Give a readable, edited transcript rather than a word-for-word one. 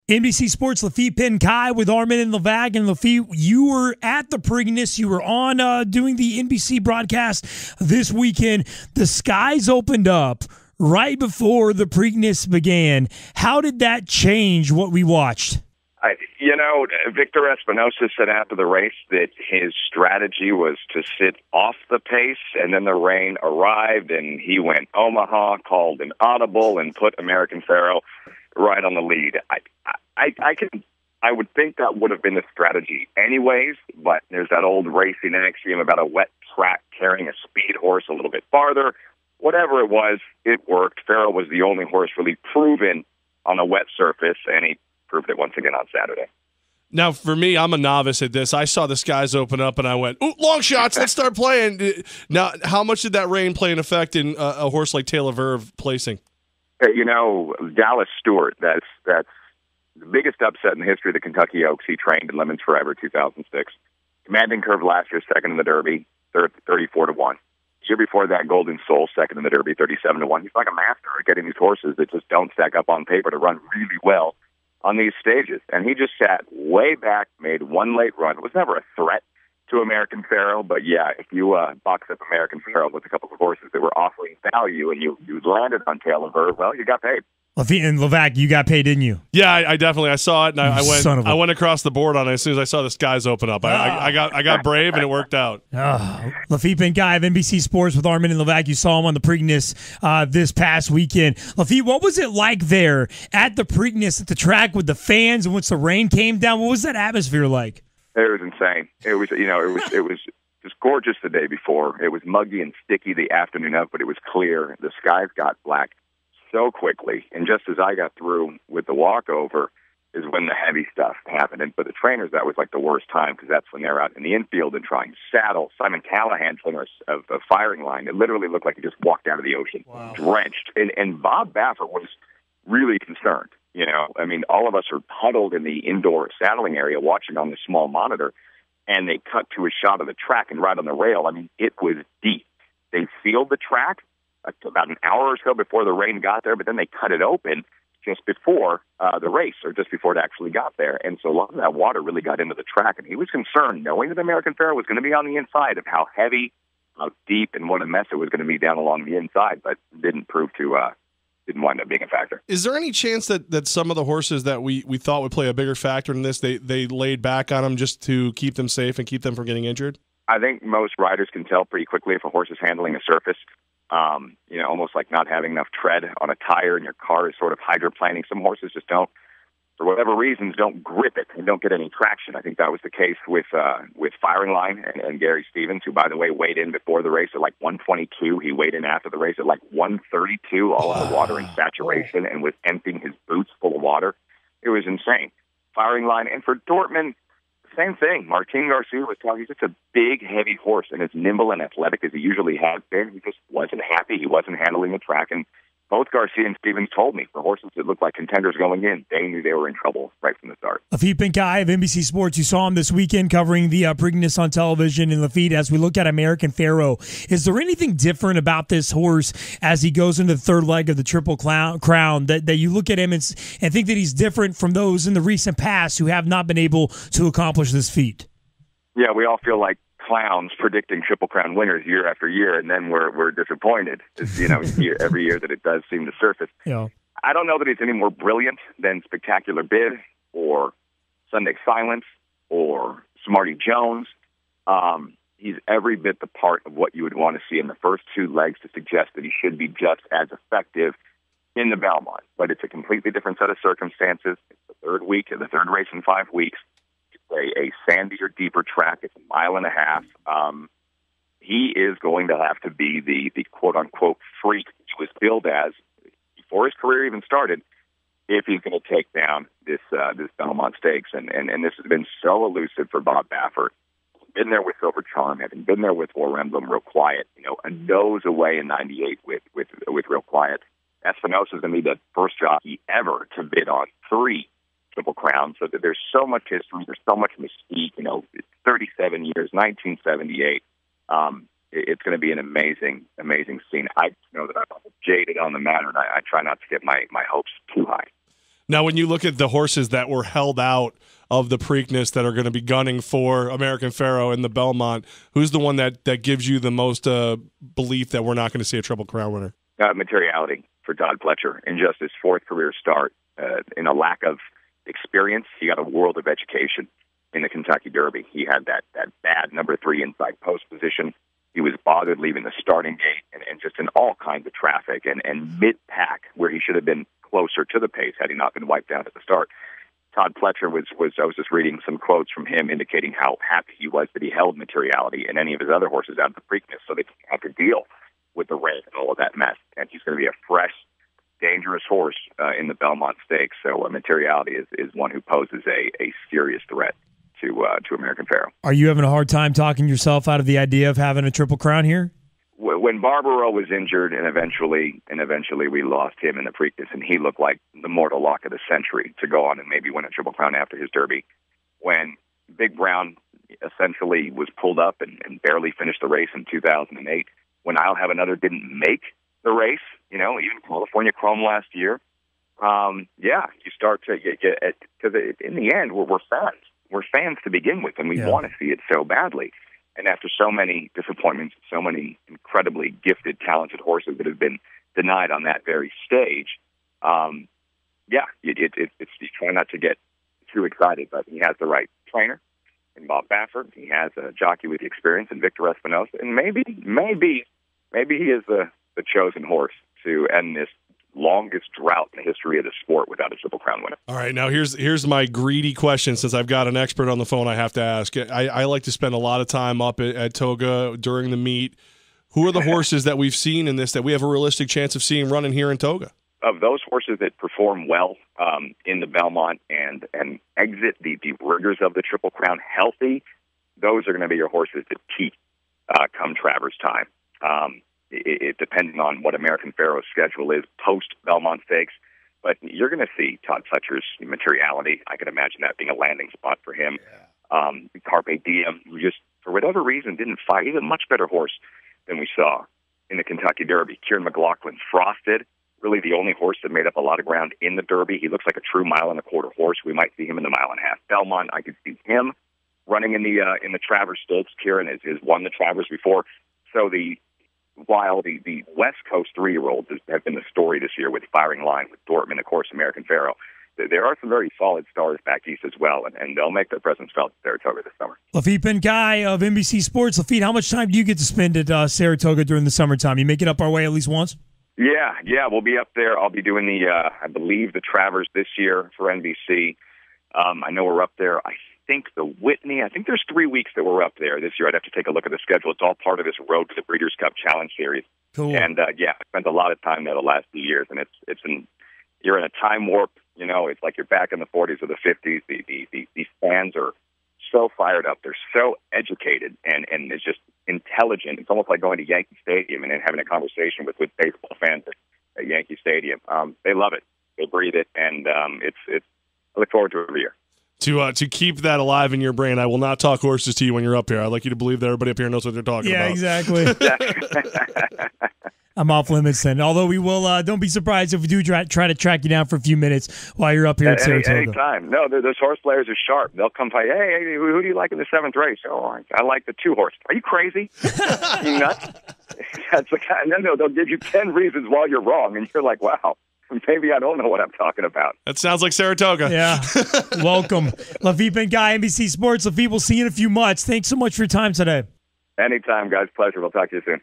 NBC Sports, Laffit Pincay with Armen and Levack. And Laffit, you were at the Preakness. You were on doing the NBC broadcast this weekend. The skies opened up right before the Preakness began. How did that change what we watched? Victor Espinosa said after the race that his strategy was to sit off the pace, and then the rain arrived, and he went Omaha, called an audible, and put American Pharoah right on the lead. I would think that would have been the strategy anyways, but there's that old racing axiom about a wet track carrying a speed horse a little bit farther. Whatever it was, it worked. Pharoah was the only horse really proven on a wet surface, and he proved it once again on Saturday. Now, for me, I'm a novice at this. I saw the skies open up, and I went, "Ooh, long shots! Let's start playing." Now, how much did that rain play an effect in a horse like Travers placing? Dallas Stewart. That's the biggest upset in the history of the Kentucky Oaks. He trained in Lemons Forever, 2006. Commanding Curve last year, second in the Derby, 34-1. Year before that, Golden Soul, second in the Derby, 37-1. He's like a master at getting these horses that just don't stack up on paper to run really well on these stages. And he just sat way back, made one late run. It was never a threat to American Pharoah, but yeah, if you box up American Pharoah with a couple of horses that were offering value and you landed on Travers, well, you got paid. Laffit and Levack, you got paid, didn't you? Yeah, I definitely. I saw it, and I went across the board on it as soon as I saw the skies open up. I got brave, and it worked out. Laffit Pincay of NBC Sports with Armen and Levack. You saw him on the Preakness this past weekend. Laffit, what was it like there at the Preakness at the track with the fans, and once the rain came down? What was that atmosphere like? It was insane. It was just gorgeous the day before. It was muggy and sticky the afternoon of, but it was clear. The skies got black so quickly, and just as I got through with the walkover is when the heavy stuff happened. And for the trainers, that was like the worst time, because that's when they're out in the infield and trying to saddle. Simon Callahan, trainer of the firing line, it literally looked like he just walked out of the ocean, drenched. And Bob Baffert was really concerned. All of us are huddled in the indoor saddling area watching on the small monitor, and they cut to a shot of the track, and right on the rail, it was deep. They sealed the track about an hour or so before the rain got there, but then they cut it open just before the race, or just before it actually got there. And so a lot of that water really got into the track, and he was concerned, knowing that American Pharoah was going to be on the inside, of how heavy, how deep, and what a mess it was going to be down along the inside, but didn't wind up being a factor. Is there any chance that some of the horses that we thought would play a bigger factor in this, they laid back on them just to keep them safe and keep them from getting injured? I think most riders can tell pretty quickly if a horse is handling a surface. Almost like not having enough tread on a tire, and your car is sort of hydroplaning. Some horses just don't, for whatever reasons, don't grip it and don't get any traction. I think that was the case with Firing Line and Gary Stevens, who, by the way, weighed in before the race at like 122. He weighed in after the race at like 132, all out of water and saturation, and was emptying his boots full of water. It was insane. Firing Line. And for Dortmund, same thing. Martin Garcia was telling you, he's just a big, heavy horse, and as nimble and athletic as he usually has been. He just wasn't happy. He wasn't handling the track. And both Garcia and Stevens told me, for horses that looked like contenders going in, they knew they were in trouble right from the start. Laffit Pincay of NBC Sports, you saw him this weekend covering the Preakness on television. And Laffit, as we look at American Pharoah, is there anything different about this horse as he goes into the third leg of the Triple Crown that you look at him and think that he's different from those in the recent past who have not been able to accomplish this feat? Yeah, we all feel like clowns predicting Triple Crown winners year after year, and then we're disappointed. Every year that it does seem to surface. Yeah. I don't know that he's any more brilliant than Spectacular Bid or Sunday Silence or Smarty Jones. He's every bit the part of what you would want to see in the first two legs to suggest that he should be just as effective in the Belmont. But it's a completely different set of circumstances. It's the third week, the third race in 5 weeks. A sandier, deeper track. It's 1.5 miles. He is going to have to be the quote-unquote freak he was billed as before his career even started, if he's going to take down this Belmont Stakes. And this has been so elusive for Bob Baffert. Been there with Silver Charm, having been there with War Emblem, Real Quiet, a nose away in 98 with Real Quiet. Espinosa is going to be the first jockey ever to bid on 3 Triple Crown, so that there's so much history, there's so much mystique. It's 37 years, 1978. It's going to be an amazing scene. I know that I'm jaded on the matter, and I try not to get my hopes too high. Now, when you look at the horses that were held out of the Preakness that are going to be gunning for American Pharoah in the Belmont, who's the one that gives you the most belief that we're not going to see a Triple Crown winner? Materiality for Todd Pletcher in just his fourth career start. In a lack of experience, he got a world of education in the Kentucky Derby. He had that bad number 3 inside post position. He was bothered leaving the starting gate and just in all kinds of traffic and mid-pack where he should have been closer to the pace had he not been wiped out at the start. Todd Pletcher was I was just reading some quotes from him indicating how happy he was that he held Materiality and any of his other horses out of the Preakness so they didn't have to deal with the rain and all of that mess. And he's going to be a fresh, dangerous horse in the Belmont Stakes. So Materiality is one who poses a serious threat to American Pharoah. Are you having a hard time talking yourself out of the idea of having a Triple Crown here? When Barbaro was injured and eventually we lost him in the Preakness, and he looked like the mortal lock of the century to go on and maybe win a Triple Crown after his Derby. When Big Brown essentially was pulled up and barely finished the race in 2008, when I'll Have Another didn't make the race, even California Chrome last year, you start to get because in the end we're fans. We're fans to begin with, and we want to see it so badly. And after so many disappointments, so many incredibly gifted, talented horses that have been denied on that very stage, it's you try not to get too excited. But he has the right trainer in Bob Baffert. He has a jockey with the experience in Victor Espinosa, and maybe he is the chosen horse to end this longest drought in the history of the sport without a Triple Crown winner. All right, now here's my greedy question. Since I've got an expert on the phone, I have to ask. I like to spend a lot of time up at Toga during the meet. Who are the horses that we've seen in this that we have a realistic chance of seeing running here in Toga? Of those horses that perform well in the Belmont and exit the rigors of the Triple Crown healthy, those are going to be your horses that peak come Travers time. It depending on what American Pharoah's schedule is post-Belmont Stakes. But you're going to see Todd Pletcher's Materiality. I could imagine that being a landing spot for him. Yeah. Carpe Diem, who just, for whatever reason, didn't fight. He's a much better horse than we saw in the Kentucky Derby. Kieran McLaughlin's Frosted, really the only horse that made up a lot of ground in the Derby. He looks like a true 1.25 mile horse. We might see him in the 1.5 mile. Belmont, I could see him running in the Travers Stakes. Kieran has won the Travers before. So while the West Coast 3-year-olds have been the story this year with Firing Line, with Dortmund, of course, American Pharoah, there are some very solid stars back east as well, and they'll make their presence felt at Saratoga this summer. Laffit Pincay of NBC Sports. Laffit, how much time do you get to spend at Saratoga during the summertime? You make it up our way at least once? Yeah, we'll be up there. I'll be doing I believe, the Travers this year for NBC. I know we're up there. I think the Whitney, I think there's 3 weeks that we're up there this year. I'd have to take a look at the schedule. It's all part of this Road to the Breeders' Cup Challenge Series. Cool. And, I spent a lot of time there the last few years, and you're in a time warp. It's like you're back in the 40s or the 50s. These fans are so fired up. They're so educated, and it's just intelligent. It's almost like going to Yankee Stadium and then having a conversation with baseball fans at Yankee Stadium. They love it. They breathe it, and I look forward to it every year. To keep that alive in your brain, I will not talk horses to you when you're up here. I'd like you to believe that everybody up here knows what they're talking about. Yeah, exactly. I'm off limits then. Although we will, don't be surprised if we do try to track you down for a few minutes while you're up here at Saratoga. Anytime. No, those horse players are sharp. They'll come by, hey, who do you like in the 7th race? Oh, I like the 2-horse. Are you crazy? You nuts? That's the kind. No, they'll give you 10 reasons why you're wrong, and you're like, wow. Maybe I don't know what I'm talking about. That sounds like Saratoga. Yeah. Welcome. Laffit Pincay, NBC Sports. Laffit, we'll see you in a few months. Thanks so much for your time today. Anytime, guys. Pleasure. We'll talk to you soon.